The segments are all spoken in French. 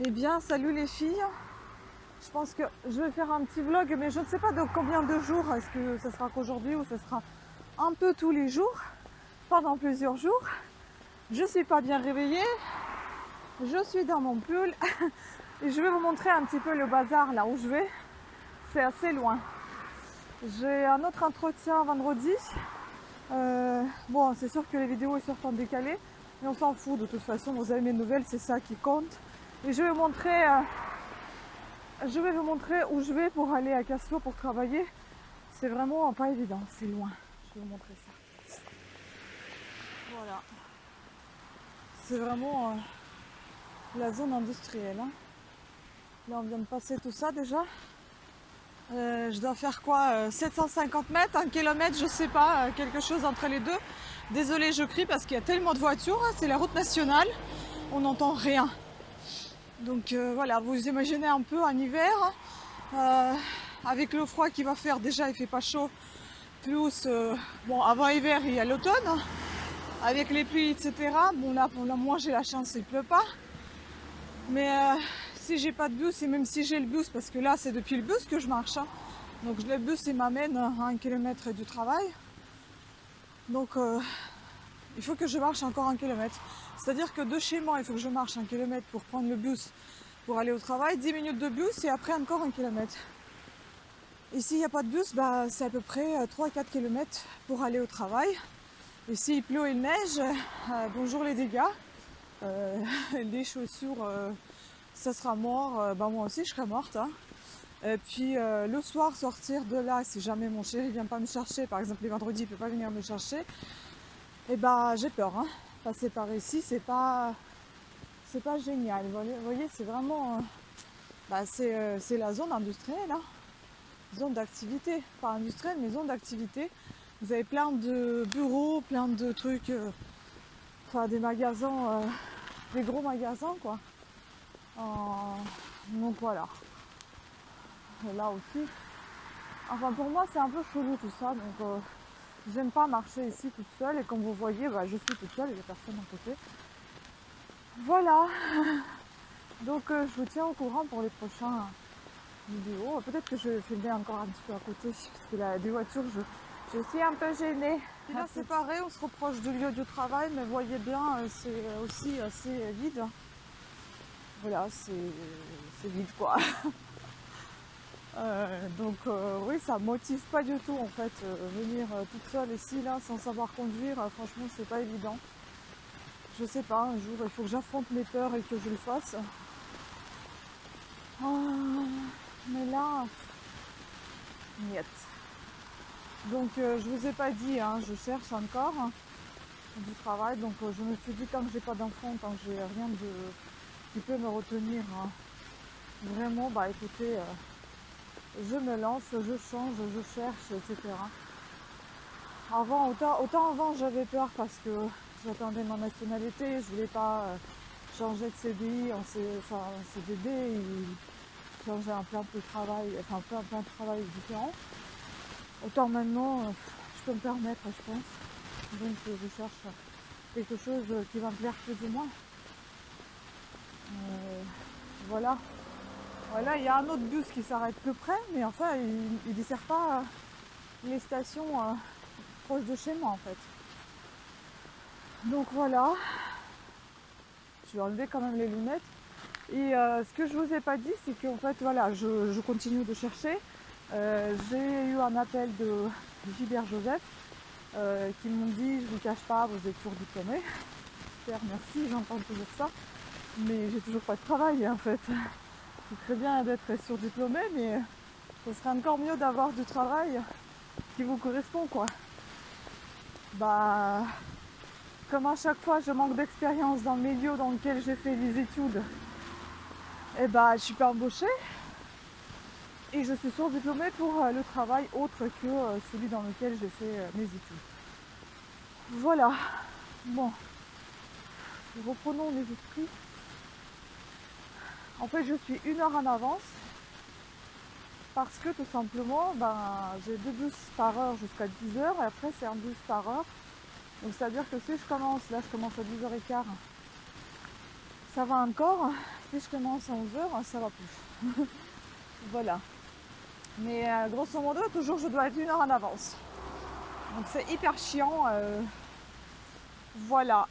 Eh bien, salut les filles. Je pense que je vais faire un petit vlog, mais je ne sais pas de combien de jours. Est-ce que ce sera qu'aujourd'hui ou ce sera un peu tous les jours, pendant plusieurs jours. Je suis pas bien réveillée. Je suis dans mon pull et je vais vous montrer un petit peu le bazar là où je vais. C'est assez loin. J'ai un autre entretien vendredi. Bon, c'est sûr que les vidéos ils sortent en décalé, mais on s'en fout de toute façon. Vous avez mes nouvelles, c'est ça qui compte. Et je vais vous montrer où je vais pour aller à Caslo pour travailler. C'est vraiment pas évident, c'est loin. Je vais vous montrer ça. Voilà. C'est vraiment la zone industrielle. Hein. Là, on vient de passer tout ça déjà. Je dois faire quoi 750 mètres, 1 kilomètre, je sais pas, quelque chose entre les deux. Désolée, je crie parce qu'il y a tellement de voitures. Hein, c'est la route nationale. On n'entend rien. Donc voilà, vous imaginez un peu en hiver. Avec le froid qu'il va faire, déjà il fait pas chaud, plus bon, avant hiver il y a l'automne, avec les pluies etc. Bon là pour le moins j'ai la chance, il pleut pas, mais si j'ai pas de bus, et même si j'ai le bus, parce que là c'est depuis le bus que je marche, hein. Donc le bus il m'amène à 1 kilomètre du travail, donc il faut que je marche encore 1 kilomètre, c'est à dire que de chez moi il faut que je marche 1 kilomètre pour prendre le bus pour aller au travail, 10 minutes de bus et après encore 1 kilomètre. Et s'il n'y a pas de bus, bah, c'est à peu près 3-4 km pour aller au travail. Et s'il pleut et il neige, bonjour les dégâts. Les chaussures, ça sera mort. Bah, moi aussi, je serai morte. Hein. Et puis le soir, sortir de là, si jamais mon chéri ne vient pas me chercher, par exemple les vendredis, il ne peut pas venir me chercher, et bah, j'ai peur. Hein. Passer par ici, c'est pas génial. Vous voyez, c'est vraiment... bah, c'est la zone industrielle. Hein. Zone d'activité, pas industrielle mais zone d'activité. Vous avez plein de bureaux, plein de trucs, enfin des magasins, des gros magasins quoi. Donc voilà. Et là aussi. Enfin pour moi c'est un peu chelou tout ça, donc j'aime pas marcher ici toute seule et comme vous voyez bah, je suis toute seule, il n'y a personne à côté. Voilà. Donc je vous tiens au courant pour les prochains vidéos. Peut-être que je vais filmer encore un petit peu à côté parce que là des voitures je suis un peu gênée. Et là c'est pareil, on se reproche du lieu du travail, mais voyez bien, c'est aussi assez vide. Voilà, c'est vide quoi. Donc oui, ça motive pas du tout en fait, venir toute seule ici là sans savoir conduire, franchement c'est pas évident. Je sais pas, un jour il faut que j'affronte mes peurs et que je le fasse. Mais là, niet. Donc je vous ai pas dit, hein, je cherche encore du travail, donc je me suis dit tant que j'ai pas d'enfant, tant que j'ai rien qui peut me retenir, hein, vraiment, bah écoutez, je me lance, je change, je cherche, etc. Autant avant j'avais peur parce que j'attendais ma nationalité, je voulais pas changer de CDI en CDD et changer un plein de travail, enfin plein de travail différent. Autant maintenant, je peux me permettre, je pense. Donc je cherche quelque chose qui va me plaire plus ou moins. Voilà. Voilà, il y a un autre bus qui s'arrête plus près, mais enfin il ne dessert pas les stations proches de chez moi en fait. Donc voilà. Je vais enlever quand même les lunettes. Et ce que je vous ai pas dit, c'est qu'en fait voilà, je continue de chercher. J'ai eu un appel de Gilbert Joseph qui m'ont dit, je vous cache pas, vous êtes surdiplômé. Super, merci, j'entends toujours ça. Mais j'ai toujours pas de travail en fait. C'est très bien d'être surdiplômé, mais ce serait encore mieux d'avoir du travail qui vous correspond quoi. Bah, comme à chaque fois je manque d'expérience dans le milieu dans lequel j'ai fait des études, et bah je suis pas embauchée et je suis surdiplômée pour le travail autre que celui dans lequel j'ai fait mes études. Voilà. Bon, reprenons les esprits. En fait je suis 1 heure en avance parce que tout simplement j'ai 2 bus par heure jusqu'à 10 heures et après c'est un bus par heure. Donc c'est à dire que si je commence à 10h15, ça va encore. si je commence à 11h, ça va plus. Voilà. Mais grosso modo, toujours je dois être 1 heure en avance. Donc c'est hyper chiant. Voilà.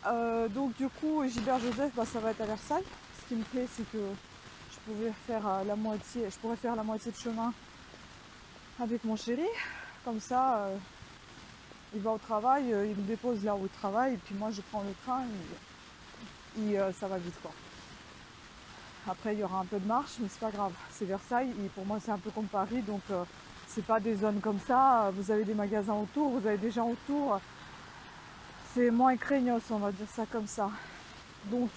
Donc du coup, Gilbert Joseph, bah, ça va être à Versailles. Ce qui me plaît, c'est que je pourrais faire la moitié de chemin avec mon chéri. Comme ça, il va au travail, il me dépose là où il travaille, et puis moi je prends le train et ça va vite quoi. Après il y aura un peu de marche, mais c'est pas grave. C'est Versailles et pour moi c'est un peu comme Paris, donc c'est pas des zones comme ça. Vous avez des magasins autour, vous avez des gens autour. C'est moins craignos, on va dire ça comme ça. Donc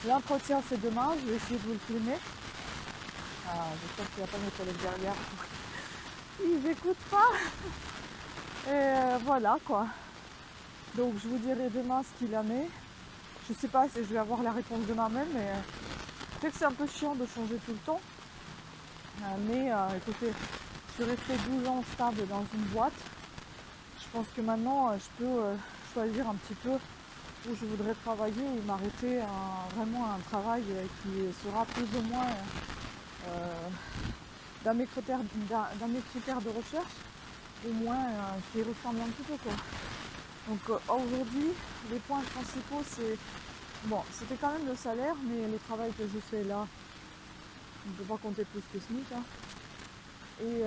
l'entretien c'est demain, je vais essayer de vous le filmer. J'espère qu'il n'y a pas mes collègues derrière. Ils écoutent pas. Et voilà quoi. Donc je vous dirai demain ce qu'il en est. Je sais pas si je vais avoir la réponse demain même, mais je sais que c'est un peu chiant de changer tout le temps. Mais écoutez, je suis restée 12 ans stable dans une boîte. Je pense que maintenant je peux choisir un petit peu où je voudrais travailler et m'arrêter à vraiment un travail qui sera plus ou moins dans mes critères de recherche, au moins qui ressemble un petit peu quoi. Donc aujourd'hui, les points principaux c'est bon, c'était quand même le salaire, mais le travail que je fais là, on ne peut pas compter plus que SMIC. Hein. Et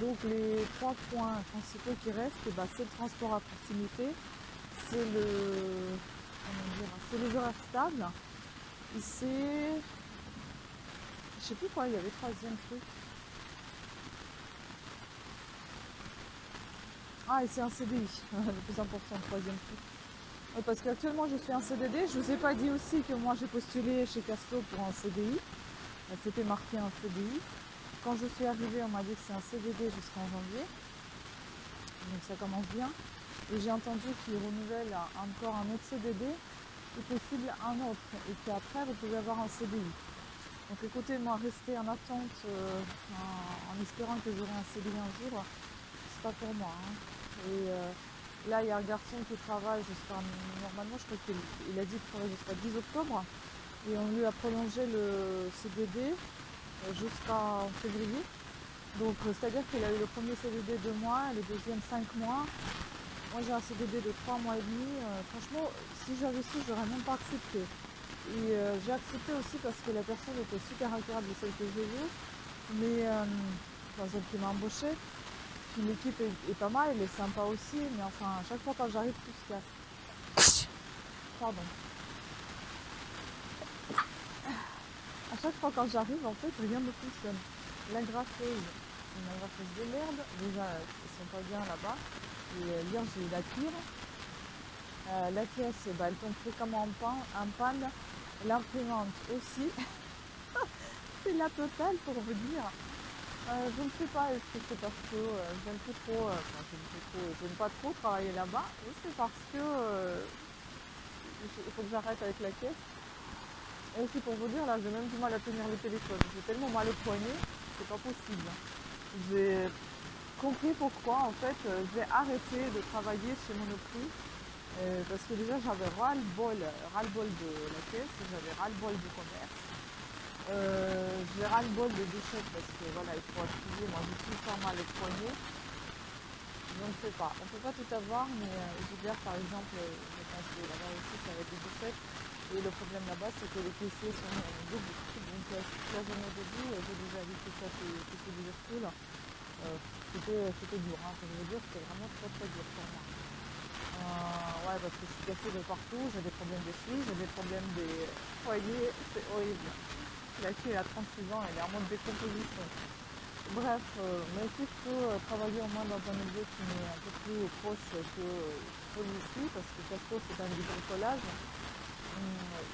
donc les 3 points principaux qui restent, bah, c'est le transport à proximité, c'est c'est les horaires stables, et c'est, je sais plus quoi, il y avait 3e truc. Ah, et c'est un CDI, le plus important, le 3e truc. Ouais, parce qu'actuellement je suis en CDD, je vous ai pas dit aussi que moi j'ai postulé chez Casto pour un CDI, c'était marqué un CDI. Quand je suis arrivée, on m'a dit que c'est un CDD jusqu'en janvier, donc ça commence bien. Et j'ai entendu qu'ils renouvellent encore un autre CDD, et possible un autre, et qu'après vous pouvez avoir un CDI. Donc écoutez, moi rester en attente en espérant que j'aurai un CDI un jour, c'est pas pour moi. Hein. Et là, il y a un garçon qui travaille normalement, je crois qu'il a dit qu'il travaille jusqu'à 10 octobre, et on lui a prolongé le CDD jusqu'en février. Donc c'est-à-dire qu'il a eu le premier CDD 2 mois, le deuxième 5 mois. Moi j'ai un CDD de 3 mois et demi. Franchement, si j'avais su, j'aurais même pas accepté. Et j'ai accepté aussi parce que la personne était super agréable, celle que j'ai vue. Mais celle qui m'a embauchée. Puis l'équipe est pas mal, elle est sympa aussi. Mais enfin, à chaque fois quand j'arrive, tout se casse. Pardon. À chaque fois quand j'arrive, en fait, rien ne fonctionne. La graffeuse, c'est une graffeuse de merde. Déjà, ils sont pas bien là-bas. Et hier, j'ai eu la cuire. La caisse, bah, elle tombe fréquemment en panne. L'imprimante aussi. C'est la totale pour vous dire. Je ne sais pas, est-ce que c'est parce que j'aime plus trop, j'aime pas trop travailler là-bas, ou c'est parce que il faut que j'arrête avec la caisse. Et aussi pour vous dire, là j'ai même du mal à tenir le téléphone. J'ai tellement mal au poignet, c'est pas possible. J'ai compris pourquoi en fait j'ai arrêté de travailler chez Monoprix. Parce que déjà j'avais ras-le-bol de la caisse, j'avais ras-le-bol du commerce. J'ai ras-le-bol des déchets parce que voilà, il faut appuyer, moi j'ai tout le temps mal au poignet. Je ne sais pas, on ne peut pas tout avoir, mais Gilbert par exemple, je pense que là-bas aussi ça va être des déchets. Et le problème là-bas, c'est que les caissiers sont debout. Donc toute la journée debout, j'ai déjà vécu ça chez Liverpool. C'était dur, hein, je veux dire, c'était vraiment très très dur pour moi. Ouais, parce que je suis cassée de partout, j'ai des problèmes de cheville, j'ai des problèmes des poignets, c'est horrible. La fille elle a 36 ans, elle est en mode décomposition. Bref, mais si je peux travailler au moins dans un milieu qui m'est un peu plus proche que celui-ci, parce que Casco c'est un du bricolage,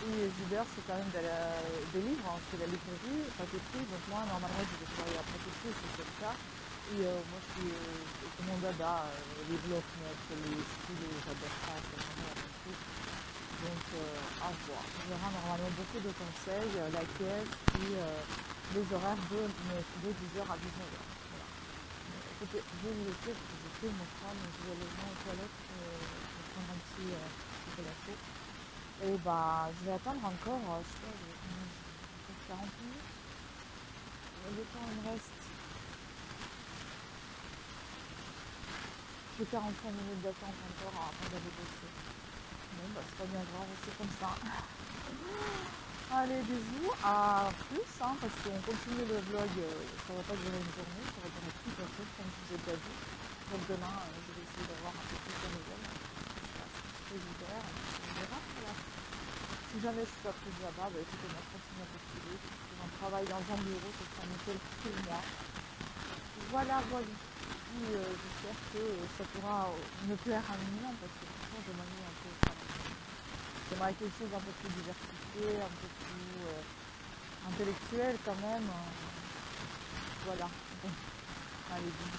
et Gilbert c'est quand même des livres, hein, c'est la librairie, papeterie, donc moi normalement je vais travailler à papeterie, c'est le cas. Et moi je suis c'est mon dada, les blocs-notes, les stylos, j'adore ça, c'est vraiment la même chose. Donc à voir. On verra normalement beaucoup de conseils, la caisse et les horaires de 10h à 19h. Voilà. Écoutez, je vais vous laisser parce que j'ai fait mon crâne, je vais aller aux toilettes pour prendre un petit café. Et bah je vais attendre encore, je sais pas, 40 minutes. Le temps, il me reste. J'ai 45 minutes d'attente encore avant d'aller bosser. Bon, bah, c'est pas bien grave, c'est comme ça. Allez, bisous, à plus, parce qu'on continue le vlog, ça va pas durer une journée, ça va durer toute la journée, comme je vous ai déjà dit. Donc demain, je vais essayer d'avoir un peu plus de nouvelles, c'est l'hiver, on verra. Voilà. Si jamais je suis pas prise là-bas, bah, écoutez, moi je continue à postuler, si je trouve un travail dans un bureau, ça sera nickel pour moi. Voilà, voilà. Puis j'espère que ça pourra me plaire un minimum, parce que franchement, je m'ennuie un peu au travail. J'aimerais quelque chose un peu plus diversifié, un peu plus intellectuel quand même. Voilà. Bon. Allez, bisous.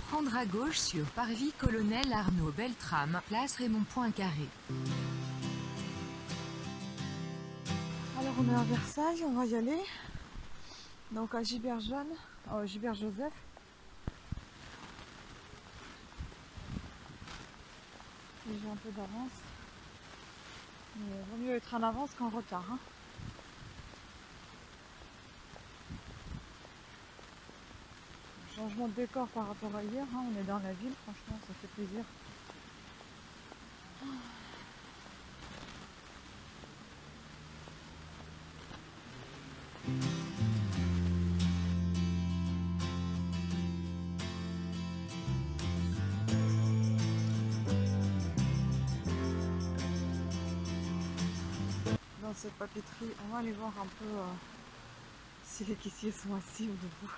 Prendre à gauche sur Parvis Colonel Arnaud Beltrame, place Raymond Poincaré. Alors on est à Versailles, on va y aller. Donc à Gibert-Joseph. J'ai un peu d'avance. Mais il vaut mieux être en avance qu'en retard. Changement de décor par rapport à hier, on est dans la ville, franchement ça fait plaisir. Dans cette papeterie, on va aller voir un peu si les caissiers sont assis ou debout.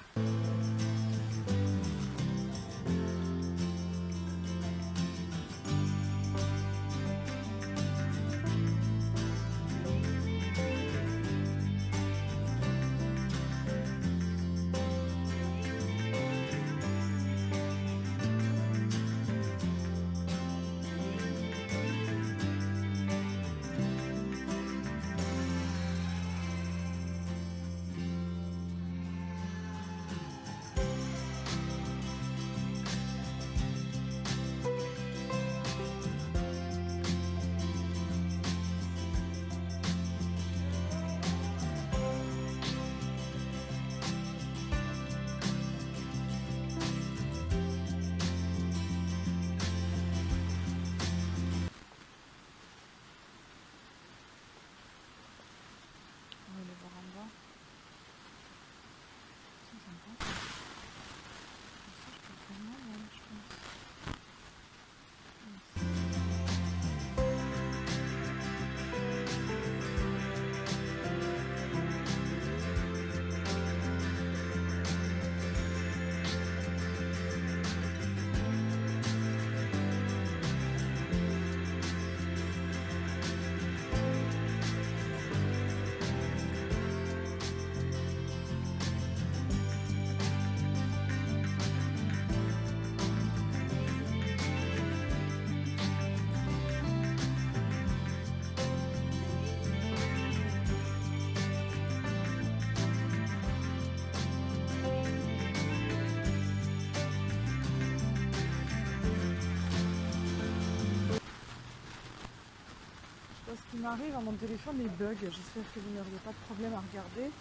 Ce qui m'arrive à mon téléphone, il bug. J'espère que vous n'auriez pas de problème à regarder.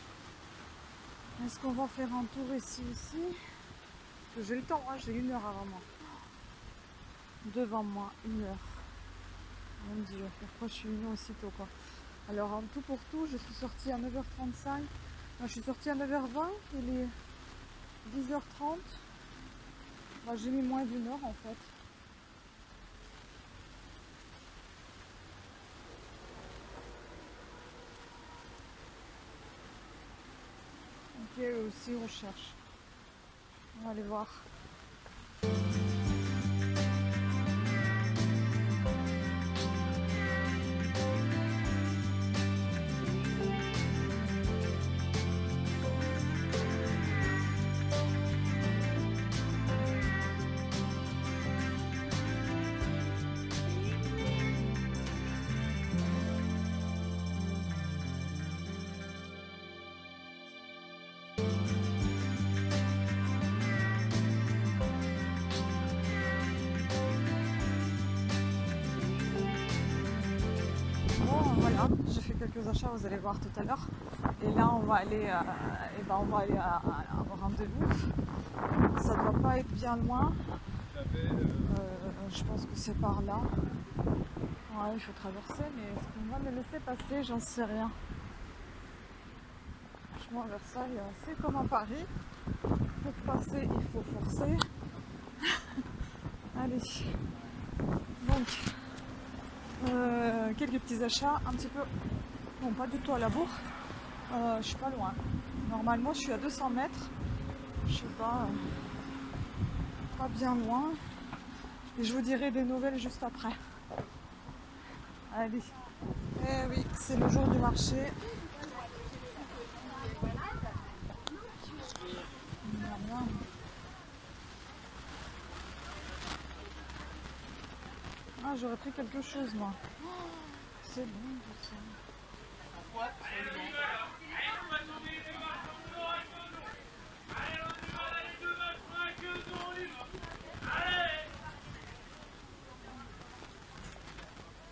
Est-ce qu'on va faire un tour ici aussi? Parce que j'ai le temps, j'ai 1 heure avant moi. Devant moi, 1 heure. Mon Dieu, pourquoi je suis venue aussitôt quoi. Alors en tout pour tout, je suis sortie à 9h35. Moi, je suis sortie à 9h20, il est 10h30. Bah, j'ai mis moins d'une heure en fait. Ok, eux aussi on cherche. On va aller voir. Bon, voilà, j'ai fait quelques achats, vous allez voir tout à l'heure. Et là, on va aller, au rendez-vous. Ça doit pas être bien loin. Je pense que c'est par là. Ouais, il faut traverser, mais est-ce qu'on va me laisser passer? J'en sais rien. Franchement, Versailles, c'est comme à Paris. Pour passer, il faut forcer. Allez. Donc, quelques petits achats, un petit peu, non pas du tout à la bourre, je suis pas loin. Normalement je suis à 200 mètres, je suis pas bien loin. Et je vous dirai des nouvelles juste après. Allez. Eh oui, c'est le jour du marché. Ah, j'aurais pris quelque chose moi. C'est bon tout ça.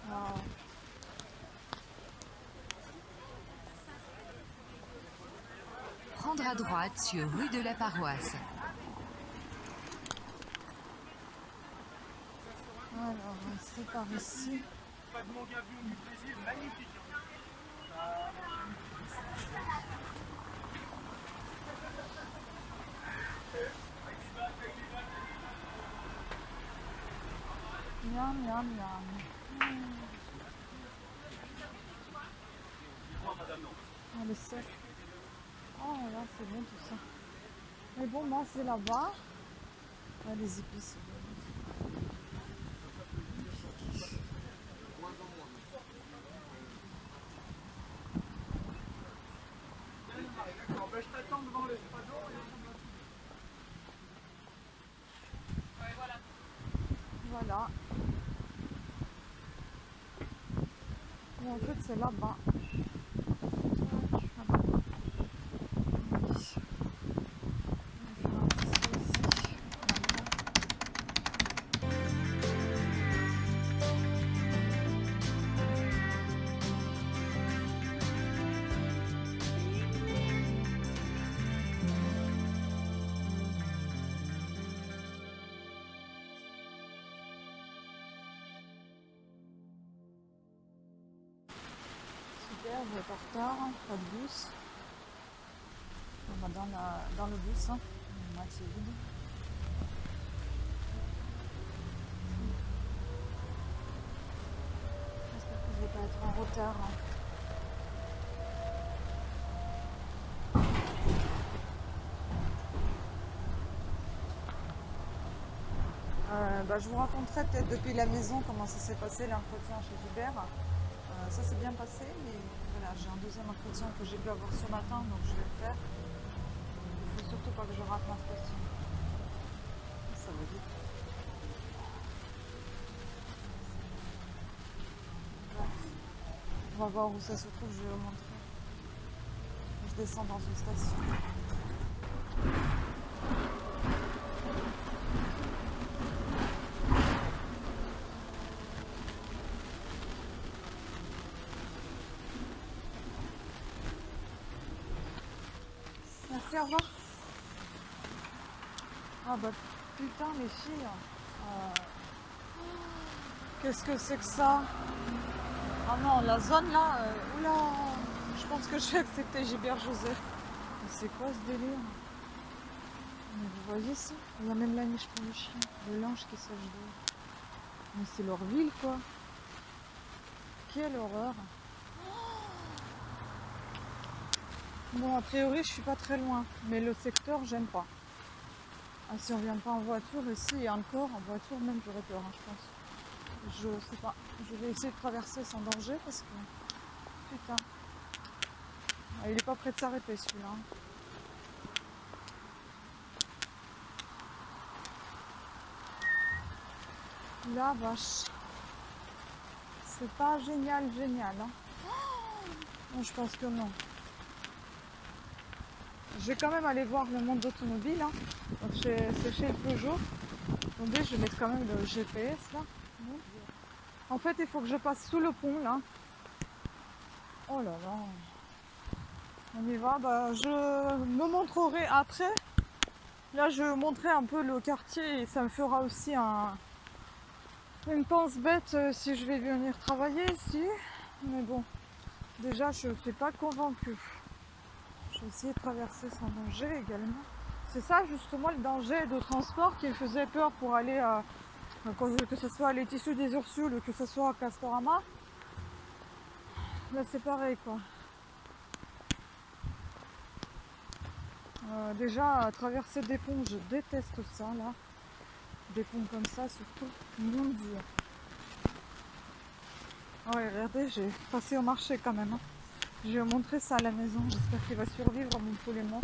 Ah. Prendre à droite sur rue de la Paroisse. Alors, c'est par ici. Pas de manga du plaisir, magnifique. Miam, miam, miam. Ah, le sec. Oh là, c'est bon tout ça. Mais bon, moi, c'est là-bas. Ah, les épices. D'accord, ben, je t'attends devant l'espadon. Voilà. Et en fait, c'est là-bas. Super, vous êtes en retard, pas de bus. On va dans le bus, hein. Moitié vide. J'espère que je vais pas être en retard. Je vous raconterai peut-être depuis la maison comment ça s'est passé l'entretien chez Gilbert. Ça s'est bien passé, mais voilà, j'ai un deuxième entretien que j'ai pu avoir ce matin, donc je vais le faire. Il faut surtout pas que je rate ma station. Ça va vite. Bref. On va voir où ça se trouve, je vais vous montrer. Je descends dans une station. Merci, au revoir. Ah bah putain les filles. Qu'est-ce que c'est que ça? Ah non, la zone là, oula, je pense que je vais accepter Gilbert José. Mais c'est quoi ce délire? Mais vous voyez ça? Il y a même la niche pour le chien, le linge qui sèche d'eau. Mais c'est leur ville quoi. Quelle horreur. Bon, a priori je suis pas très loin, mais le secteur j'aime pas. Ah, si on vient pas en voiture ici et encore en voiture même j'aurais peur hein, je pense. Je sais pas, je vais essayer de traverser sans danger parce que putain. Ah, il est pas prêt de s'arrêter celui-là. La vache. C'est pas génial, hein. Non, je pense que non. Je vais quand même aller voir le monde automobile. Hein. Donc c'est chez le Peugeot. Attendez, je vais mettre quand même le GPS là. En fait, il faut que je passe sous le pont là. Oh là là. On y va. Bah, je me montrerai après. Là, je vais montrer un peu le quartier et ça me fera aussi une pense bête si je vais venir travailler ici. Mais bon, déjà, je ne suis pas convaincue. Je vais essayer de traverser sans danger également. C'est ça justement le danger de transport qui me faisait peur pour aller que ce soit à les tissus des Ursules ou que ce soit à Castorama. Là c'est pareil quoi. Déjà traverser des ponts, je déteste ça là. Des ponts comme ça surtout, mon dieu. Ouais regardez, j'ai passé au marché quand même. Hein. Je vais montrer ça à la maison, j'espère qu'il va survivre mon poulet mort.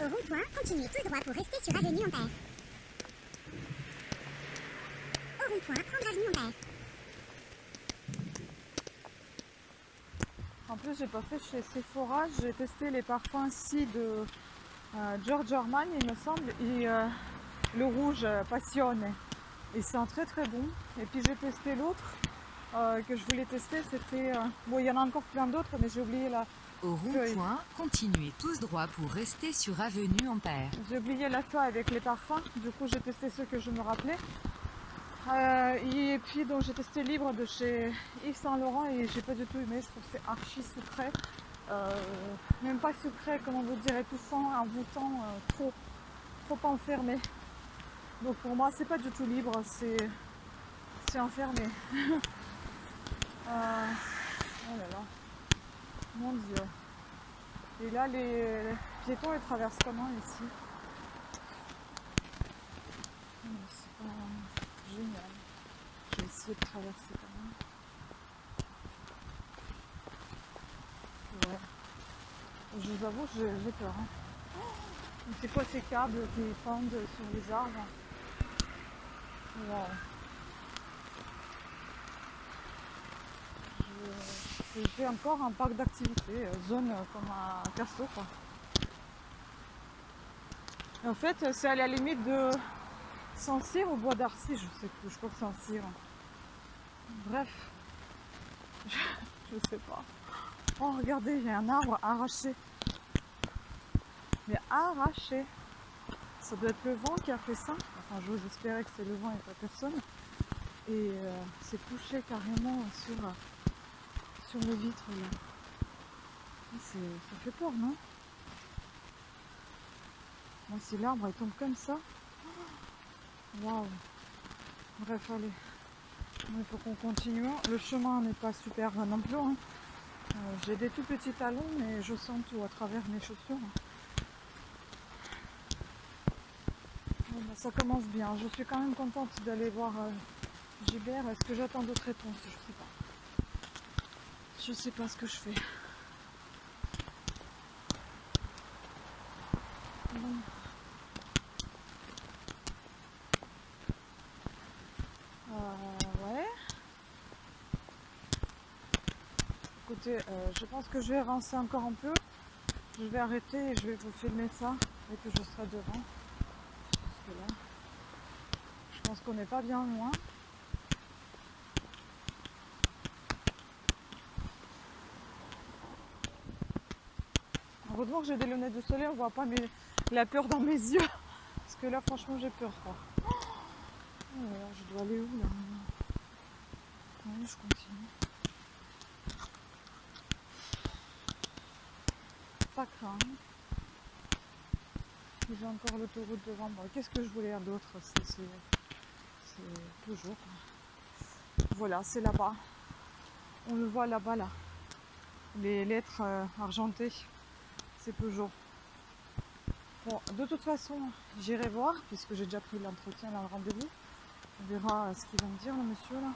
Au rond-point, continuez tout droit pour rester sur avenue Ampère. Au rond-point, prendre avenue Ampère. En plus, j'ai pas fait chez Sephora, j'ai testé les parfums Si de Giorgio Armani, il me semble, et le rouge Passione. Il sent très très bon. Et puis j'ai testé l'autre que je voulais tester, c'était... bon, il y en a encore plein d'autres, mais j'ai oublié la... Au rond-point, continuez tous droit pour rester sur avenue Ampère. J'ai oublié la feuille avec les parfums, du coup j'ai testé ceux que je me rappelais. Et puis donc j'ai testé Libre de chez Yves Saint Laurent et j'ai pas du tout aimé, je trouve que c'est archi sucré. Même pas sucré, comment vous dire, étouffant, envoûtant, trop enfermé. Donc pour moi c'est pas du tout libre, c'est enfermé. Oh là là, mon dieu. Et là les piétons ils traversent comment ici? C'est pas génial. Je vais essayer de traverser quand même. Ouais. Je vous avoue, j'ai peur. Hein. C'est quoi ces câbles qui pendent sur les arbres? Wow. Je fais encore un parc d'activités, zone comme à Casto quoi. Et en fait, c'est à la limite de Saint-Cyr ou Bois d'Arcy, je sais plus, je crois que Saint-Cyr. Bref, je sais pas. Oh regardez, il y a un arbre arraché. Mais arraché. Ça doit être le vent qui a fait ça. Enfin, j'ose espérer que c'est le vent et pas personne. Et c'est couché carrément sur le vitre là. Ça fait peur, non? Moi, si l'arbre il tombe comme ça. Waouh. Bref, allez. Il faut qu'on continue. Le chemin n'est pas super non plus. Hein. J'ai des tout petits talons, mais je sens tout à travers mes chaussures. Bon, ben, ça commence bien. Je suis quand même contente d'aller voir Gilbert. Est-ce que j'attends d'autres réponses? Je sais pas. Je sais pas ce que je fais. Bon. Ouais. Écoutez, je pense que je vais avancer encore un peu. Je vais arrêter et je vais vous filmer ça et que je serai devant. Parce que là, je pense qu'on n'est pas bien loin. Heureusement que j'ai des lunettes de soleil, on voit pas la peur dans mes yeux. Parce que là, franchement, j'ai peur. Quoi. Alors, je dois aller où là? Oui, je continue. Pas craindre. J'ai encore l'autoroute devant moi. Qu'est-ce que je voulais dire d'autre? C'est Peugeot. Voilà, c'est là-bas. On le voit là-bas, là. Les lettres argentées, c'est Peugeot. Bon, de toute façon, j'irai voir, puisque j'ai déjà pris l'entretien, là, le rendez-vous. On verra ce qu'il va me dire, le monsieur, là.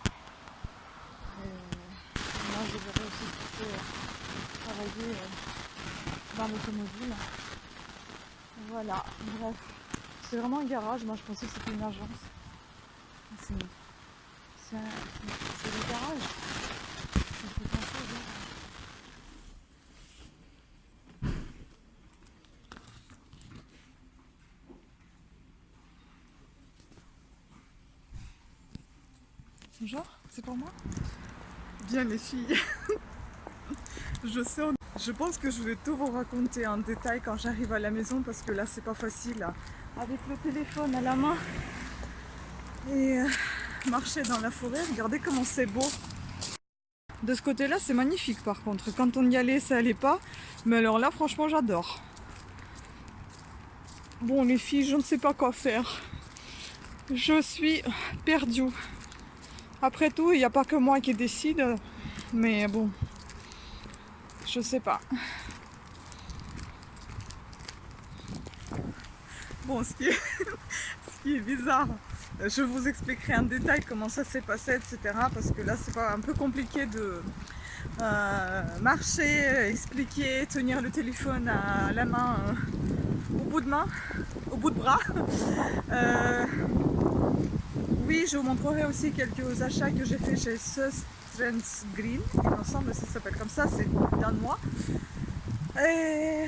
Et moi, je verrai aussi ce qu'il fait travailler dans l'automobile. Voilà, bref. C'est vraiment un garage. Moi, je pensais que c'était une agence. C'est le garage. Ça me fait penser au garage. Bonjour, c'est pour moi? Bien les filles. Je pense que je vais tout vous raconter en détail quand j'arrive à la maison parce que là c'est pas facile là, avec le téléphone à la main et marcher dans la forêt. Regardez comment c'est beau. De ce côté là c'est magnifique par contre. Quand on y allait ça allait pas. Mais alors là franchement j'adore. Bon les filles je ne sais pas quoi faire. Je suis perdue. Après tout il n'y a pas que moi qui décide. Mais bon. Je sais pas. Bon, ce qui est bizarre, je vous expliquerai en détail comment ça s'est passé, etc. Parce que là, c'est pas un peu compliqué de marcher, expliquer, tenir le téléphone à la main, au bout de bras. Oui, je vous montrerai aussi quelques achats que j'ai fait chez Sustrans Green. Il me semble que ça s'appelle comme ça, c'est danois. Et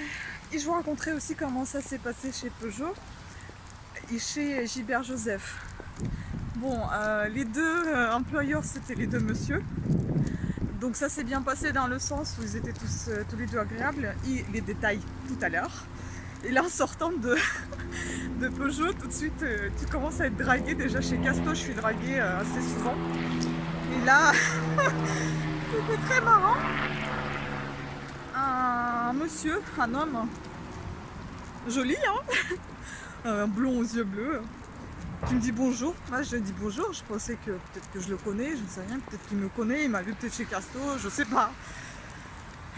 je vous raconterai aussi comment ça s'est passé chez Peugeot et chez Gilbert Joseph. Bon, les deux employeurs, c'était les deux messieurs. Donc ça s'est bien passé dans le sens où ils étaient tous les deux agréables. Et les détails tout à l'heure. Et là, en sortant de Peugeot, tout de suite, tu commences à être dragué. Déjà chez Casto, je suis draguée assez souvent. Et là, c'était très marrant. Un monsieur, un homme, joli, hein, un blond aux yeux bleus, qui me dit bonjour. Moi, je lui dis bonjour. Je pensais que peut-être que je le connais, je ne sais rien. Peut-être qu'il me connaît, il m'a vu peut-être chez Casto, je sais pas.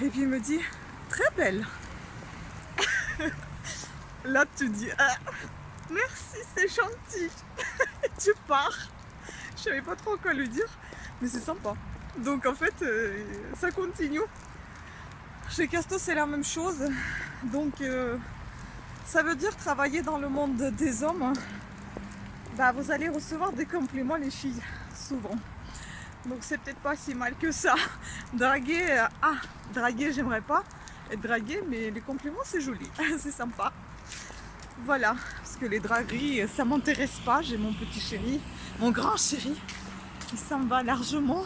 Et puis il me dit très belle. Là, tu dis ah, merci, c'est gentil. Et tu pars. Je savais pas trop quoi lui dire, mais c'est sympa. Donc en fait, ça continue. Chez Casto, c'est la même chose. Donc ça veut dire travailler dans le monde des hommes. Bah, vous allez recevoir des compliments les filles, souvent. Donc c'est peut-être pas si mal que ça. Draguer, draguer j'aimerais pas être draguée, mais les compliments c'est joli, c'est sympa. Voilà, parce que les dragueries ça m'intéresse pas. J'ai mon petit chéri, mon grand chéri, qui s'en va largement.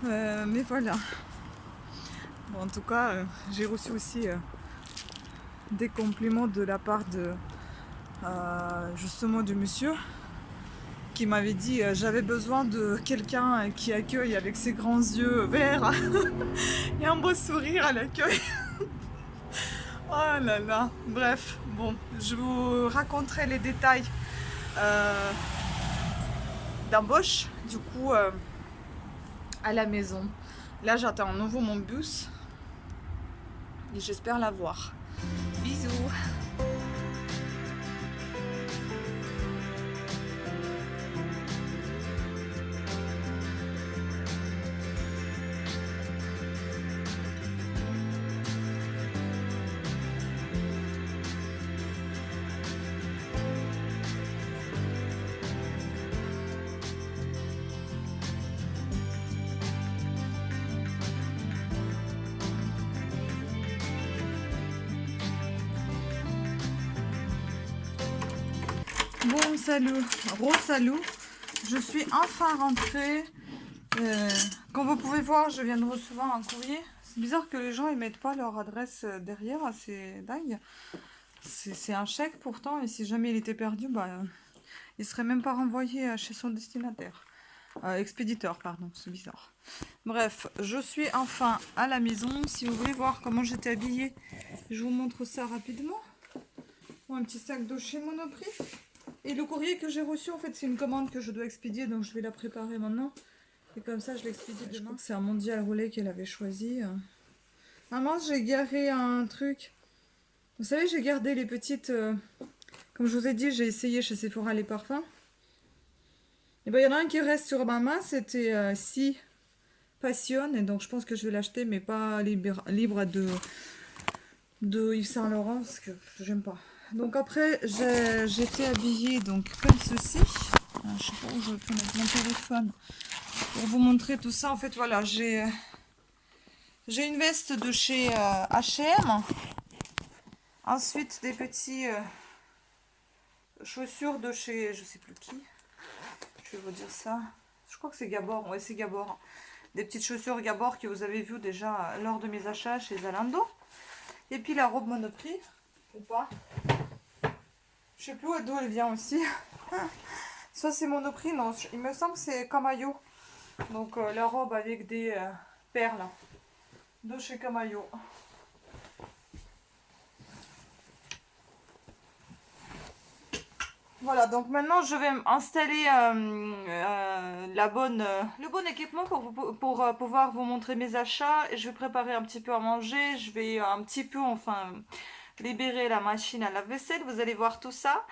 Mais voilà. Bon, en tout cas, j'ai reçu aussi des compliments de la part de justement du monsieur qui m'avait dit j'avais besoin de quelqu'un qui accueille avec ses grands yeux verts et un beau sourire à l'accueil. Oh là là, bref, bon, je vous raconterai les détails d'embauche du coup à la maison. Là j'attends à nouveau mon bus et j'espère l'avoir. Bisous. Bon, salut, salut. Je suis enfin rentrée. Comme vous pouvez voir, je viens de recevoir un courrier. C'est bizarre que les gens ils mettent pas leur adresse derrière, c'est dingue. C'est un chèque pourtant, et si jamais il était perdu, bah, il serait même pas renvoyé chez son destinataire. Expéditeur, pardon, c'est bizarre. Bref, je suis enfin à la maison. Si vous voulez voir comment j'étais habillée, je vous montre ça rapidement. Un petit sac d'eau chez Monoprix. Et le courrier que j'ai reçu, en fait, c'est une commande que je dois expédier, donc je vais la préparer maintenant. Et comme ça, je l'expédie demain. C'est un Mondial Relais qu'elle avait choisi. Maman, j'ai garé un truc. Vous savez, j'ai gardé les petites... comme je vous ai dit, j'ai essayé chez Sephora les parfums. Et ben, il y en a un qui reste sur ma main, c'était Si Passion. Et donc, je pense que je vais l'acheter, mais pas libre de Yves Saint Laurent, parce que j'aime pas. Donc après, j'étais habillée donc comme ceci. Je sais pas où je vais mettre mon téléphone pour vous montrer tout ça. En fait, voilà, j'ai une veste de chez H&M. Ensuite, des petits chaussures de chez, je sais plus qui. Je vais vous dire ça. Je crois que c'est Gabor. Ouais, c'est Gabor. Des petites chaussures Gabor que vous avez vues déjà lors de mes achats chez Zalando. Et puis la robe Monoprix, ou pas. Je sais plus d'où elle vient aussi. Ça c'est Monoprix, non, il me semble que c'est Camayo. Donc la robe avec des perles de chez Camayo. Voilà, donc maintenant je vais installer le bon équipement pour pouvoir vous montrer mes achats. Et je vais préparer un petit peu à manger. Je vais un petit peu, enfin, libérer la machine à lave-vaisselle. Vous allez voir tout ça.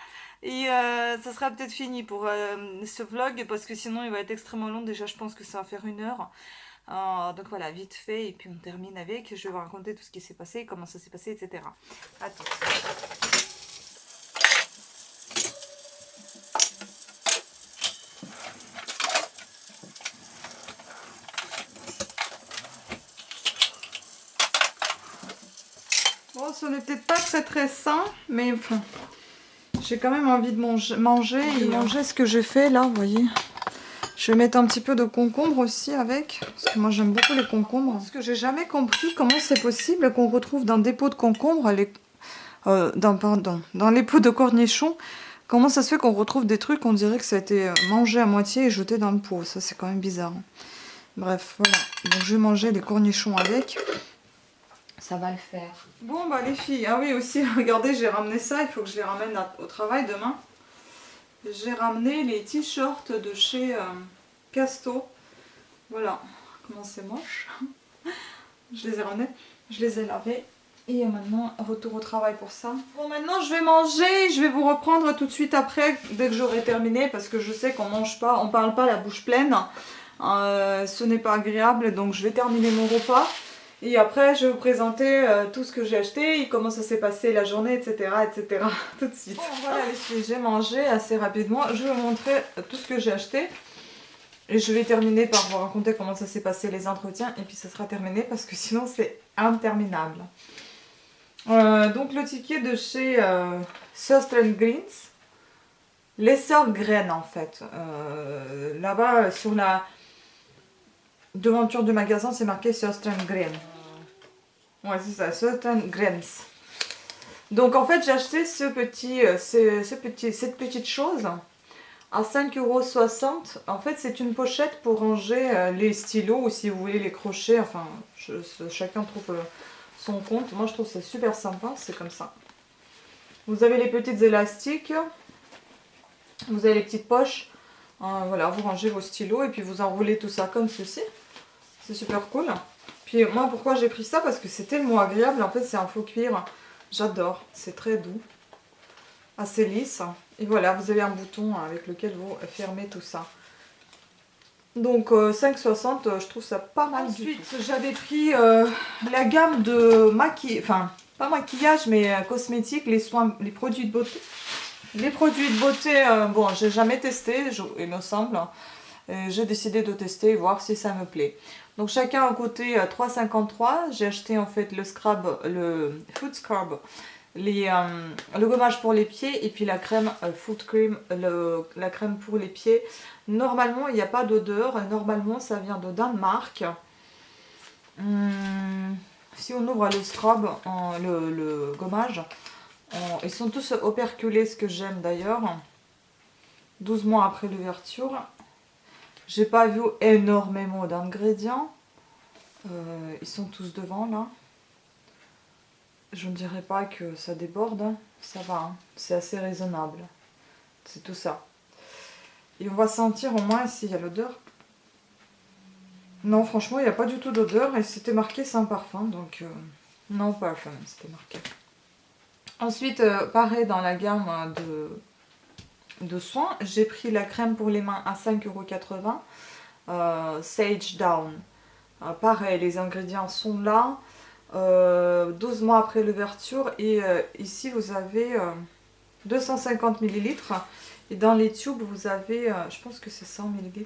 Et ça sera peut-être fini pour ce vlog parce que sinon il va être extrêmement long. Déjà, je pense que ça va faire 1 heure. Donc voilà, vite fait. Et puis on termine avec. Je vais vous raconter tout ce qui s'est passé, comment ça s'est passé, etc. Attends. Bon, ce n'est peut-être pas très sain, mais enfin, j'ai quand même envie de manger ce que j'ai fait là, vous voyez. Je vais mettre un petit peu de concombre aussi avec, parce que moi j'aime beaucoup les concombres. Parce que j'ai jamais compris comment c'est possible qu'on retrouve dans des pots de concombre, dans les pots de cornichons, comment ça se fait qu'on retrouve des trucs, on dirait que ça a été mangé à moitié et jeté dans le pot. Ça c'est quand même bizarre. Bref, voilà. Donc je vais manger les cornichons avec. Ça va le faire. Bon bah les filles, ah oui aussi, regardez, j'ai ramené ça, il faut que je les ramène au travail demain. J'ai ramené les t-shirts de chez Casto. Voilà, comment c'est moche. Je les ai ramenés, je les ai lavés. Et maintenant, retour au travail pour ça. Bon, maintenant je vais manger, je vais vous reprendre tout de suite après, dès que j'aurai terminé, parce que je sais qu'on mange pas, on parle pas la bouche pleine. Ce n'est pas agréable, donc je vais terminer mon repas. Et après, je vais vous présenter tout ce que j'ai acheté et comment ça s'est passé la journée, etc. etc. tout de suite. Bon, voilà les filles, j'ai mangé assez rapidement. Je vais vous montrer tout ce que j'ai acheté. Et je vais terminer par vous raconter comment ça s'est passé les entretiens. Et puis ça sera terminé parce que sinon c'est interminable. Donc le ticket de chez Southern Greens. Les sœurs graines en fait. Là-bas sur la devanture du magasin, c'est marqué Southern Green. Ouais, c'est ça, Southern Greens. Donc en fait, j'ai acheté cette petite chose à 5,60 €. En fait, c'est une pochette pour ranger les stylos ou si vous voulez les crochets. Enfin, chacun trouve son compte. Moi, je trouve ça super sympa. C'est comme ça. Vous avez les petites élastiques. Vous avez les petites poches. Voilà, vous rangez vos stylos et puis vous enroulez tout ça comme ceci. C'est super cool. Puis moi, pourquoi j'ai pris ça? Parce que c'est tellement agréable. En fait, c'est un faux cuir. J'adore. C'est très doux. Assez lisse. Et voilà, vous avez un bouton avec lequel vous fermez tout ça. Donc 5,60 €, je trouve ça pas mal. Ensuite, j'avais pris la gamme de maquillage. Enfin, pas maquillage, mais cosmétiques. Les produits de beauté. Les produits de beauté, bon, j'ai jamais testé, il me semble. J'ai décidé de tester et voir si ça me plaît. Donc chacun a coûté 3,53 €. J'ai acheté en fait le foot scrub, le gommage pour les pieds et puis la crème foot cream, la crème pour les pieds. Normalement, il n'y a pas d'odeur. Normalement, ça vient de Danemark. Si on ouvre le scrub, le gommage, ils sont tous operculés, ce que j'aime d'ailleurs. 12 mois après l'ouverture. J'ai pas vu énormément d'ingrédients. Ils sont tous devant là. Je ne dirais pas que ça déborde, hein. Ça va, hein. C'est assez raisonnable. C'est tout ça. Et on va sentir au moins s'il y a l'odeur. Non, franchement, il n'y a pas du tout d'odeur et c'était marqué sans parfum, donc non parfum, c'était marqué. Ensuite, pareil dans la gamme de soins, j'ai pris la crème pour les mains à 5,80 €, Sage Down. Pareil, les ingrédients sont là, 12 mois après l'ouverture et ici vous avez 250 ml et dans les tubes vous avez, je pense que c'est 100 ml.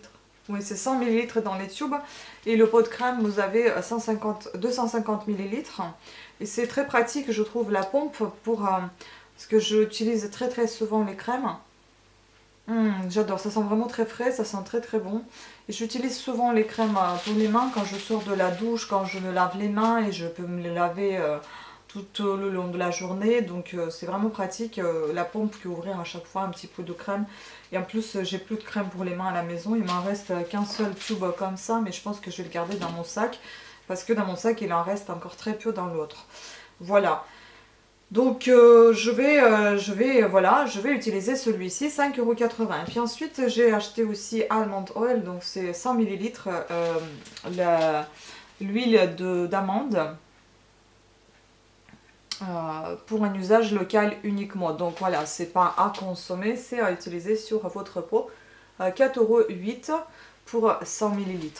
Oui, c'est 100 ml dans les tubes. Et le pot de crème, vous avez 250 ml. Et c'est très pratique, je trouve, la pompe pour... parce que j'utilise très très souvent les crèmes. J'adore, ça sent vraiment très frais, ça sent très très bon. Et j'utilise souvent les crèmes pour les mains quand je sors de la douche, quand je me lave les mains. Et je peux me les laver tout le long de la journée. Donc c'est vraiment pratique, la pompe qu'ouvrir à chaque fois un petit peu de crème. Et en plus, j'ai plus de crème pour les mains à la maison. Il m'en reste qu'un seul tube comme ça, mais je pense que je vais le garder dans mon sac. Parce que dans mon sac, il en reste encore très peu dans l'autre. Voilà. Donc, je vais utiliser celui-ci, 5,80 €. Et puis ensuite, j'ai acheté aussi Almond Oil, donc c'est 100 ml, l'huile d'amande. Pour un usage local uniquement. Donc voilà, c'est pas à consommer, c'est à utiliser sur votre peau. 4,08 € pour 100 ml.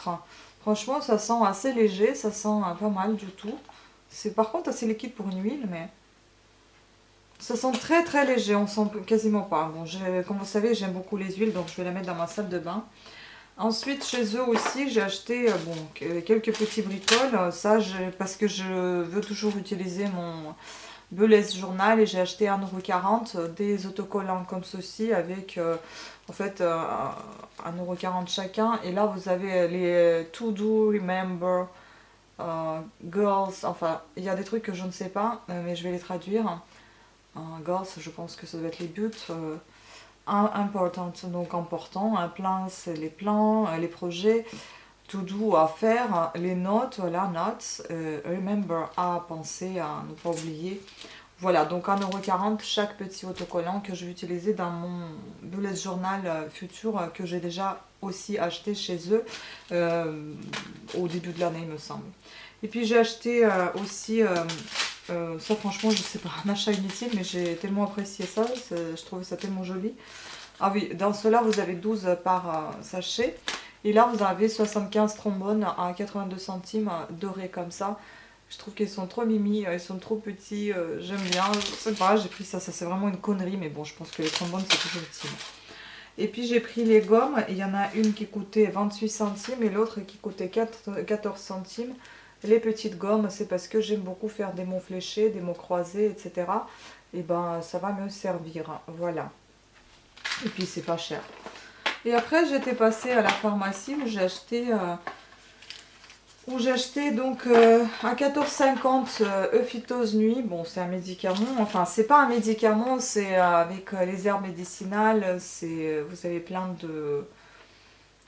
Franchement, ça sent assez léger, ça sent pas mal du tout. C'est par contre assez liquide pour une huile, mais ça sent très très léger, on sent quasiment pas. Bon, comme vous savez, j'aime beaucoup les huiles, donc je vais la mettre dans ma salle de bain. Ensuite, chez eux aussi, j'ai acheté quelques petits bricoles. Ça, parce que je veux toujours utiliser mon bullet journal. Et j'ai acheté 1,40 € des autocollants comme ceci avec en fait 1,40 € chacun. Et là, vous avez les To Do, Remember, Girls. Enfin, il y a des trucs que je ne sais pas, mais je vais les traduire. Girls, je pense que ça doit être les buts. Important, donc important, un plan c'est les plans, les projets, to do à faire, les notes, voilà, notes, remember à penser, à ne pas oublier. Voilà, donc 1,40 € chaque petit autocollant que je vais utiliser dans mon bullet journal futur que j'ai déjà aussi acheté chez eux au début de l'année, il me semble. Et puis j'ai acheté aussi, ça franchement je sais pas, un achat inutile, mais j'ai tellement apprécié ça, je trouvais ça tellement joli. Ah oui, dans cela vous avez 12 par sachet. Et là vous avez 75 trombones à 82 centimes dorés comme ça. Je trouve qu'ils sont trop mimi, ils sont trop petits, j'aime bien. C'est pas, j'ai pris ça, c'est vraiment une connerie, mais bon, je pense que les trombones c'est toujours utile. Et puis j'ai pris les gommes, il y en a une qui coûtait 28 centimes et l'autre qui coûtait 14 centimes. Les petites gommes, c'est parce que j'aime beaucoup faire des mots fléchés, des mots croisés, etc. Et ben ça va me servir, voilà. Et puis c'est pas cher. Et après j'étais passée à la pharmacie où j'ai acheté donc à 14,50 Euphytose Nuit. Bon, c'est un médicament, enfin c'est pas un médicament, c'est avec les herbes médicinales, vous avez plein de...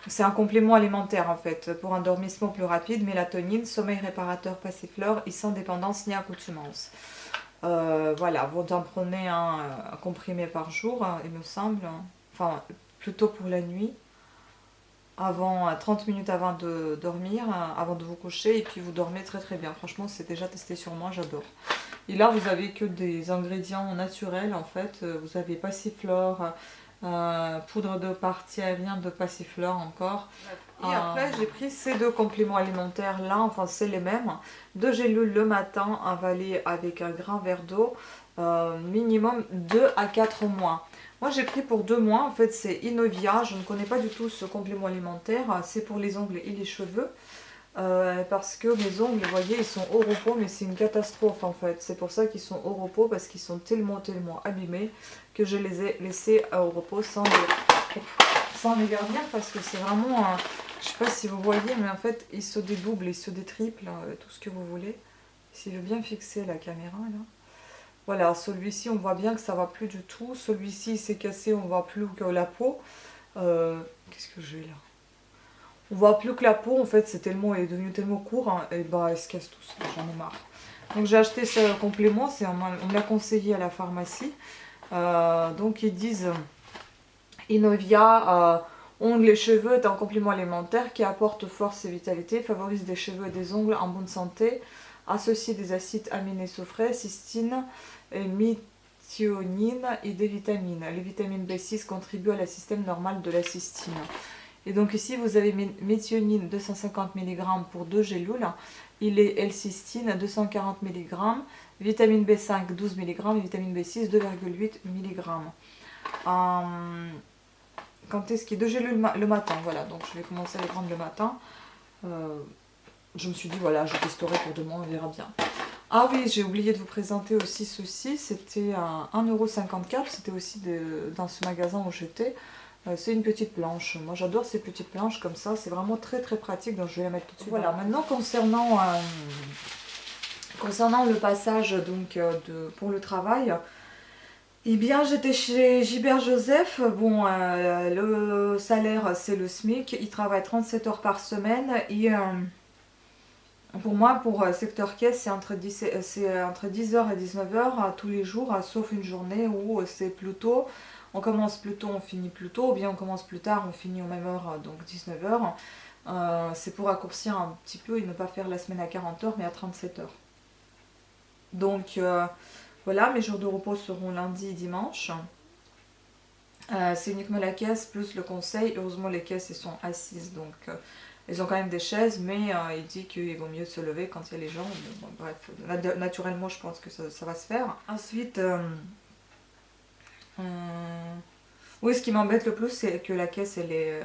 C'est un complément alimentaire en fait, pour un dormissement plus rapide, mélatonine, sommeil réparateur, passiflore et sans dépendance ni accoutumance. Voilà, vous en prenez un comprimé par jour, il me semble, enfin plutôt pour la nuit, 30 minutes avant de dormir, avant de vous coucher, et puis vous dormez très très bien. Franchement, c'est déjà testé sur moi, j'adore. Et là, vous avez que des ingrédients naturels en fait, vous avez passiflore, poudre de partie aérienne de passiflore encore. Et après j'ai pris ces deux compléments alimentaires là, enfin c'est les mêmes. 2 gélules le matin avalées avec un grand verre d'eau, minimum 2 à 4 mois. Moi j'ai pris pour 2 mois, en fait c'est Inovia, je ne connais pas du tout ce complément alimentaire, c'est pour les ongles et les cheveux. Parce que mes ongles, vous voyez, ils sont au repos, mais c'est une catastrophe en fait. C'est pour ça qu'ils sont au repos, parce qu'ils sont tellement abîmés que je les ai laissés au repos sans les garnir, parce que c'est vraiment, je sais pas si vous voyez, mais en fait ils se dédoublent, ils se détriplent, tout ce que vous voulez. S'il veut bien fixer la caméra là. Voilà, celui-ci, on voit bien que ça va plus du tout. Celui-ci, s'est cassé, on voit plus que la peau. Qu'est-ce que j'ai là? On voit plus que la peau, en fait, il est devenu tellement court, hein, et bah, il se casse tout seul, j'en ai marre. Donc j'ai acheté ce complément, on me l'a conseillé à la pharmacie. Donc ils disent Inovia, ongles et cheveux est un complément alimentaire qui apporte force et vitalité, favorise des cheveux et des ongles en bonne santé, associe des acides aminés soufrés, cystine, et méthionine et des vitamines. Les vitamines B6 contribuent à la système normal de la cystine. Et donc ici vous avez méthionine 250 mg pour 2 gélules, il est L-cystine 240 mg, vitamine B5 12 mg et vitamine B6 2,8 mg. Quand est-ce qu'il y a 2 gélules le matin, voilà, donc je vais commencer à les prendre le matin. Je me suis dit voilà, je testerai pour demain, on verra bien. Ah oui, j'ai oublié de vous présenter aussi ceci, c'était à 1,54 €, c'était aussi dans ce magasin où j'étais. C'est une petite planche. Moi j'adore ces petites planches comme ça, c'est vraiment très très pratique, donc je vais la mettre tout de suite. Voilà, maintenant concernant le passage donc pour le travail, eh bien j'étais chez Gilbert Joseph. Bon, le salaire c'est le SMIC, il travaille 37 heures par semaine et pour moi, pour secteur caisse, c'est entre 10h et 19h tous les jours, sauf une journée où c'est plus tôt. On commence plus tôt, on finit plus tôt, ou bien on commence plus tard, on finit aux mêmes heures, donc 19h. C'est pour raccourcir un petit peu et ne pas faire la semaine à 40 heures, mais à 37 heures. Donc voilà, mes jours de repos seront lundi et dimanche. C'est uniquement la caisse plus le conseil. Heureusement, les caisses elles sont assises, donc ils ont quand même des chaises, mais il dit qu'il vaut mieux se lever quand il y a les gens. Bon, bref, naturellement, je pense que ça va se faire. Ensuite, oui, ce qui m'embête le plus, c'est que la caisse, elle est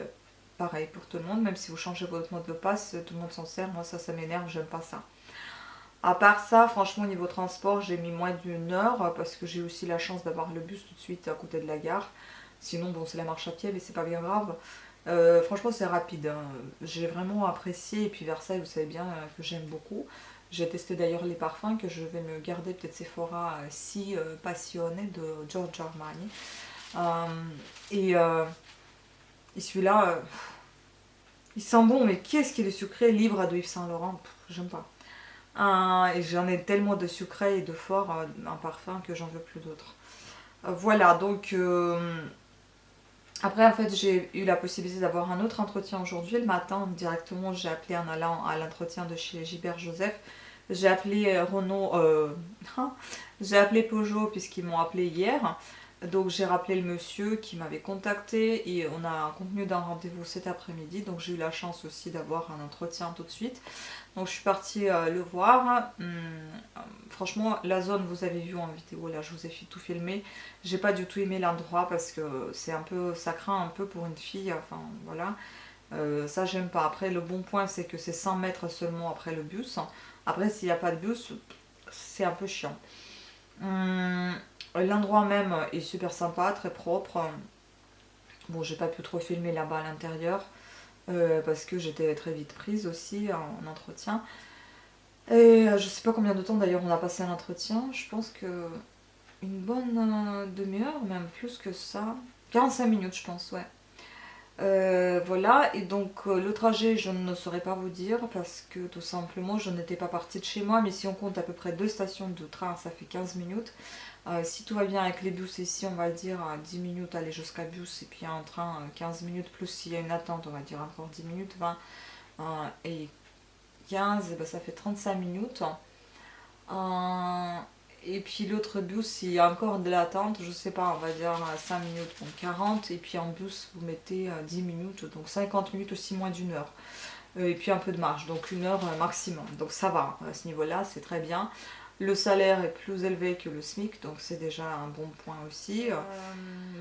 pareille pour tout le monde. Même si vous changez votre mot de passe, tout le monde s'en sert. Moi, ça m'énerve, j'aime pas ça. À part ça, franchement, au niveau transport, j'ai mis moins d'une heure parce que j'ai aussi la chance d'avoir le bus tout de suite à côté de la gare. Sinon, bon, c'est la marche à pied, mais c'est pas bien grave. Franchement, c'est rapide, hein. J'ai vraiment apprécié. Et puis Versailles, vous savez bien que j'aime beaucoup. J'ai testé d'ailleurs les parfums que je vais me garder, peut-être Sephora Si Passione de Giorgio Armani. Et celui-là, il sent bon, mais qu'est-ce qu'il est sucré, libre de Yves Saint Laurent, j'aime pas. Et j'en ai tellement de sucré et de fort, un parfum que j'en veux plus d'autres. Voilà, donc après en fait j'ai eu la possibilité d'avoir un autre entretien aujourd'hui. Le matin directement j'ai appelé en allant à l'entretien de chez Gilbert Joseph. J'ai appelé Renault, j'ai appelé Peugeot puisqu'ils m'ont appelé hier. Donc j'ai rappelé le monsieur qui m'avait contacté et on a convenu d'un rendez-vous cet après-midi. Donc j'ai eu la chance aussi d'avoir un entretien tout de suite. Donc je suis partie le voir. Franchement, la zone, vous avez vu en vidéo, là je vous ai tout filmé. J'ai pas du tout aimé l'endroit parce que c'est un peu, ça craint un peu pour une fille. Enfin voilà, ça j'aime pas. Après le bon point c'est que c'est 100 mètres seulement après le bus. Après s'il n'y a pas de bus, c'est un peu chiant. L'endroit même est super sympa, très propre. Bon, j'ai pas pu trop filmer là-bas à l'intérieur parce que j'étais très vite prise aussi en entretien. Et je sais pas combien de temps d'ailleurs on a passé un entretien. Je pense que une bonne demi-heure, même plus que ça. 45 minutes, je pense, ouais. Voilà, et donc le trajet, je ne saurais pas vous dire parce que tout simplement je n'étais pas partie de chez moi. Mais si on compte à peu près 2 stations de train, ça fait 15 minutes. Si tout va bien avec les bus ici, on va dire 10 minutes aller jusqu'à bus et puis un train 15 minutes, plus s'il y a une attente, on va dire encore 10 minutes, 20 et 15, et ben ça fait 35 minutes. Et puis l'autre bus, il y a encore de l'attente, je sais pas, on va dire 5 minutes, donc 40, et puis en bus vous mettez 10 minutes, donc 50 minutes aussi, moins d'une heure. Et puis un peu de marche, donc 1 heure maximum, donc ça va, à ce niveau-là, c'est très bien. Le salaire est plus élevé que le SMIC, donc c'est déjà un bon point aussi.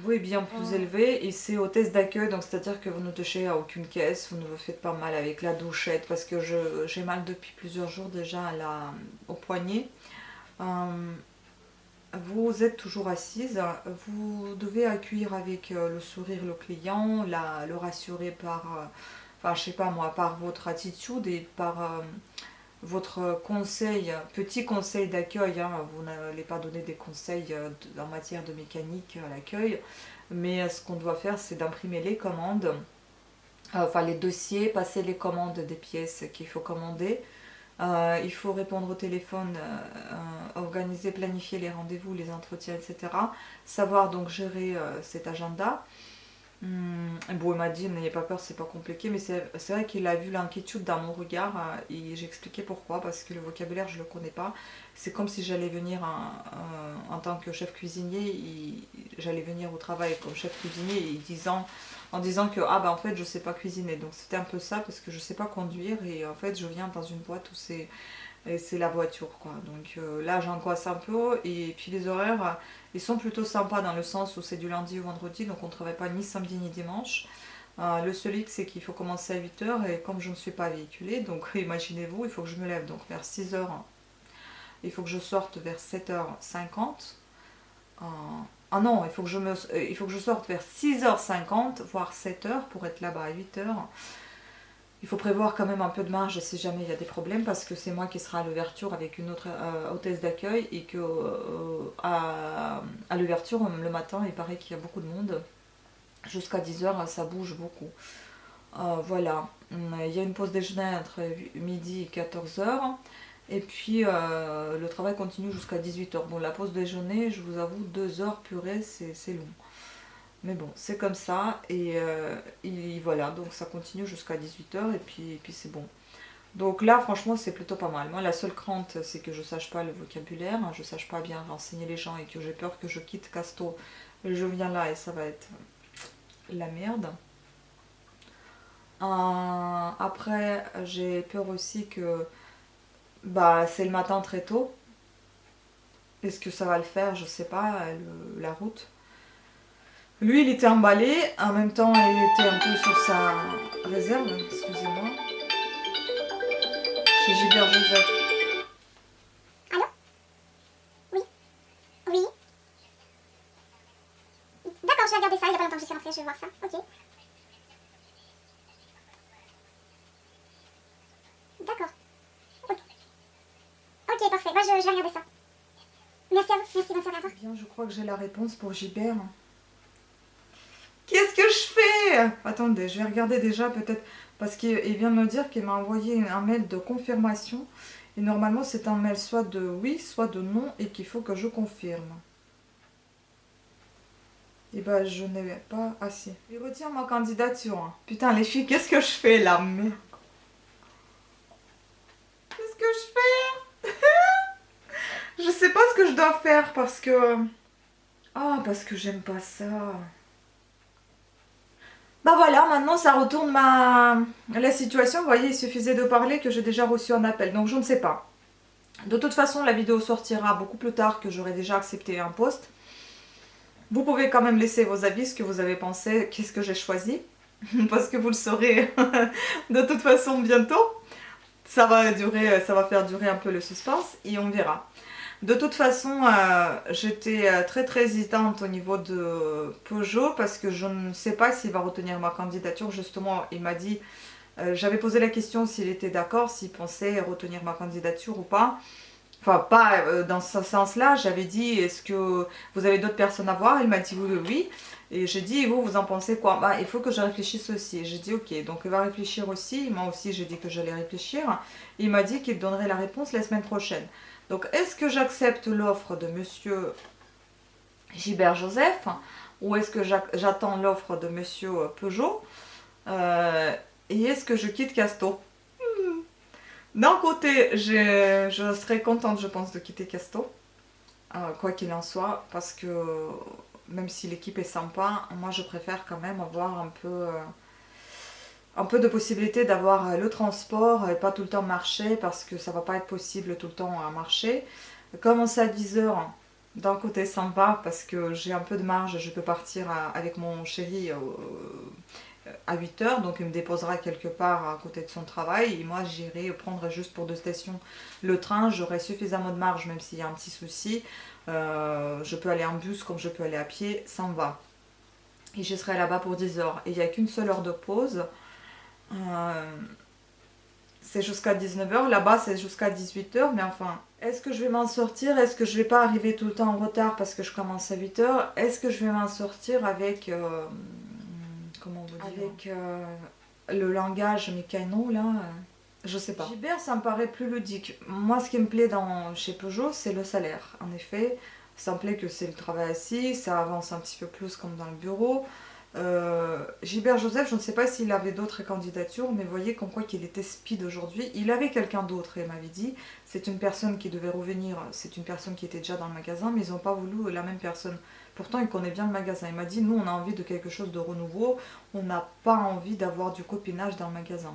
Oui, bien plus élevé, et c'est hôtesse d'accueil, donc c'est-à-dire que vous ne touchez à aucune caisse, vous ne vous faites pas mal avec la douchette, parce que j'ai mal depuis plusieurs jours déjà au poignet. Vous êtes toujours assise, vous devez accueillir avec le sourire le client, le rassurer par, enfin je sais pas moi, par votre attitude et par votre conseil, petit conseil d'accueil, hein, vous n'allez pas donner des conseils en matière de mécanique à l'accueil, mais ce qu'on doit faire, c'est d'imprimer les commandes, enfin les dossiers, passer les commandes des pièces qu'il faut commander. Il faut répondre au téléphone, organiser, planifier les rendez-vous, les entretiens, etc. Savoir donc gérer cet agenda. Bon, il m'a dit, n'ayez pas peur, c'est pas compliqué, mais c'est vrai qu'il a vu l'inquiétude dans mon regard et j'ai expliqué pourquoi, parce que le vocabulaire, je le connais pas. C'est comme si j'allais venir en tant que chef cuisinier, j'allais venir au travail comme chef cuisinier en disant que ah bah en fait je sais pas cuisiner. Donc c'était un peu ça, parce que je sais pas conduire et en fait je viens dans une boîte où c'est la voiture quoi. Donc là j'angoisse un peu et puis les horaires ils sont plutôt sympas dans le sens où c'est du lundi au vendredi, donc on ne travaille pas ni samedi ni dimanche. Le seul hic c'est qu'il faut commencer à 8h et comme je ne suis pas véhiculée, donc imaginez-vous, il faut que je me lève donc vers 6h, il faut que je sorte vers 7h50. Ah non, il faut que je sorte vers 6h50, voire 7h pour être là-bas à 8h. Il faut prévoir quand même un peu de marge si jamais il y a des problèmes parce que c'est moi qui serai à l'ouverture avec une autre hôtesse d'accueil et que à l'ouverture le matin il paraît qu'il y a beaucoup de monde. Jusqu'à 10h ça bouge beaucoup. Voilà, il y a une pause déjeuner entre midi et 14h et puis le travail continue jusqu'à 18h. Bon, la pause déjeuner, je vous avoue, 2 heures purée, c'est long. Mais bon, c'est comme ça, et voilà, donc ça continue jusqu'à 18h, et puis c'est bon. Donc là, franchement, c'est plutôt pas mal. Moi, la seule crainte, c'est que je sache pas le vocabulaire, je sache pas bien renseigner les gens, et que j'ai peur que je quitte Casto, je viens là, et ça va être la merde. Après, j'ai peur aussi que bah, c'est le matin très tôt. Est-ce que ça va le faire? Je sais pas, la route. Lui, il était emballé, en même temps, il était un peu sur sa réserve, excusez-moi. Chez Gilbert Joseph. Allô? Oui. Oui. D'accord, je vais regarder ça. Il n'y a pas longtemps que je suis rentrée, je vais voir ça. Ok. D'accord. Ok. Ok, parfait. Bah, je vais regarder ça. Merci à vous. Merci, bonne soirée à toi. Bien, je crois que j'ai la réponse pour Gilbert. Qu'est-ce que je fais? Attendez, je vais regarder déjà peut-être, parce qu'il vient de me dire qu'il m'a envoyé un mail de confirmation. Et normalement, c'est un mail soit de oui, soit de non, et qu'il faut que je confirme. Et bah, je n'ai pas assez. Il retire ma candidature. Hein. Putain, les filles, qu'est-ce que je fais là? Merde. Qu'est-ce que je fais? Je sais pas ce que je dois faire parce que... Ah, parce que j'aime pas ça. Bah voilà, maintenant ça retourne la situation. Vous voyez, il suffisait de parler que j'ai déjà reçu un appel. Donc je ne sais pas. De toute façon, la vidéo sortira beaucoup plus tard que j'aurai déjà accepté un poste. Vous pouvez quand même laisser vos avis, ce que vous avez pensé, qu'est-ce que j'ai choisi. Parce que vous le saurez de toute façon bientôt. Ça va faire durer un peu le suspense et on verra. De toute façon, j'étais très très hésitante au niveau de Peugeot parce que je ne sais pas s'il va retenir ma candidature. Justement, il m'a dit, j'avais posé la question s'il était d'accord, s'il pensait retenir ma candidature ou pas. Enfin, pas dans ce sens-là, j'avais dit, est-ce que vous avez d'autres personnes à voir? Il m'a dit oui, oui, oui. Et j'ai dit, vous en pensez quoi? Bah, il faut que je réfléchisse aussi. J'ai dit, ok, donc il va réfléchir aussi. Moi aussi, j'ai dit que j'allais réfléchir. Il m'a dit qu'il donnerait la réponse la semaine prochaine. Donc, est-ce que j'accepte l'offre de monsieur Gilbert Joseph ou est-ce que j'attends l'offre de monsieur Peugeot et est-ce que je quitte Casto? D'un côté, je serais contente, je pense, de quitter Casto, quoi qu'il en soit, parce que même si l'équipe est sympa, moi je préfère quand même avoir un peu de possibilité d'avoir le transport et pas tout le temps marcher parce que ça va pas être possible tout le temps à marcher. Commencer à 10h, d'un côté sympa parce que j'ai un peu de marge, je peux partir avec mon chéri à 8h, donc il me déposera quelque part à côté de son travail et moi j'irai prendre juste pour 2 stations le train, j'aurai suffisamment de marge même s'il y a un petit souci, je peux aller en bus comme je peux aller à pied, ça me va. Et je serai là-bas pour 10h et il n'y a qu'une seule heure de pause. c'est jusqu'à 19h, là-bas c'est jusqu'à 18h, mais enfin, est-ce que je vais m'en sortir? Est-ce que je vais pas arriver tout le temps en retard parce que je commence à 8h? Est-ce que je vais m'en sortir avec, comment vous dire, avec le langage mécano là je sais pas. Gibert, ça me paraît plus ludique. Moi, ce qui me plaît chez Peugeot, c'est le salaire. En effet, ça me plaît que c'est le travail assis, ça avance un petit peu plus comme dans le bureau. Gilbert Joseph, je ne sais pas s'il avait d'autres candidatures, mais voyez comme quoi qu'il était speed aujourd'hui. Il avait quelqu'un d'autre, il m'avait dit. C'est une personne qui devait revenir, c'est une personne qui était déjà dans le magasin, mais ils n'ont pas voulu la même personne. Pourtant, il connaît bien le magasin. Il m'a dit, nous, on a envie de quelque chose de renouveau, on n'a pas envie d'avoir du copinage dans le magasin.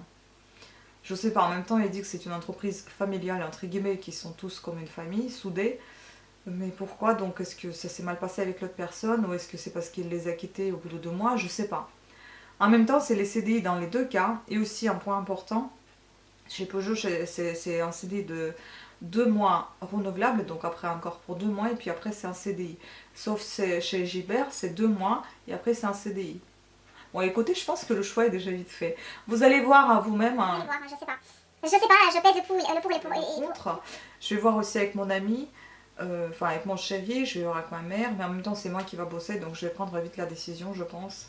Je sais pas, en même temps, il dit que c'est une entreprise familiale, entre guillemets, qui sont tous comme une famille, soudés. Mais pourquoi donc? Est-ce que ça s'est mal passé avec l'autre personne ou est-ce que c'est parce qu'il les a quittés au bout de 2 mois? Je sais pas. En même temps, c'est les CDI dans les deux cas. Et aussi, un point important, chez Peugeot, c'est un CDI de 2 mois renouvelable, donc après encore pour 2 mois, et puis après c'est un CDI. Sauf chez Gibert, c'est 2 mois, et après c'est un CDI. Bon, écoutez, je pense que le choix est déjà vite fait. Vous allez voir à vous-même. Vous allez voir, je sais pas. Je sais pas, je pèse le pour et le contre. Je vais voir aussi avec mon ami. Enfin avec mon chéri, je vais voir avec ma mère, mais en même temps c'est moi qui va bosser, donc je vais prendre vite la décision, je pense.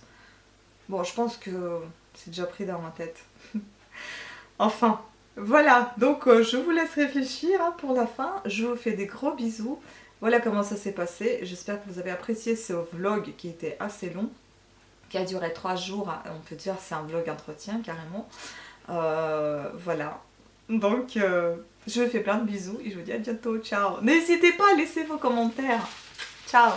Bon, je pense que c'est déjà pris dans ma tête. Enfin, voilà, donc je vous laisse réfléchir hein, pour la fin, je vous fais des gros bisous. Voilà comment ça s'est passé, j'espère que vous avez apprécié ce vlog qui était assez long, qui a duré 3 jours, on peut dire c'est un vlog entretien carrément. Voilà, donc je vous fais plein de bisous et je vous dis à bientôt, ciao. N'hésitez pas à laisser vos commentaires, ciao.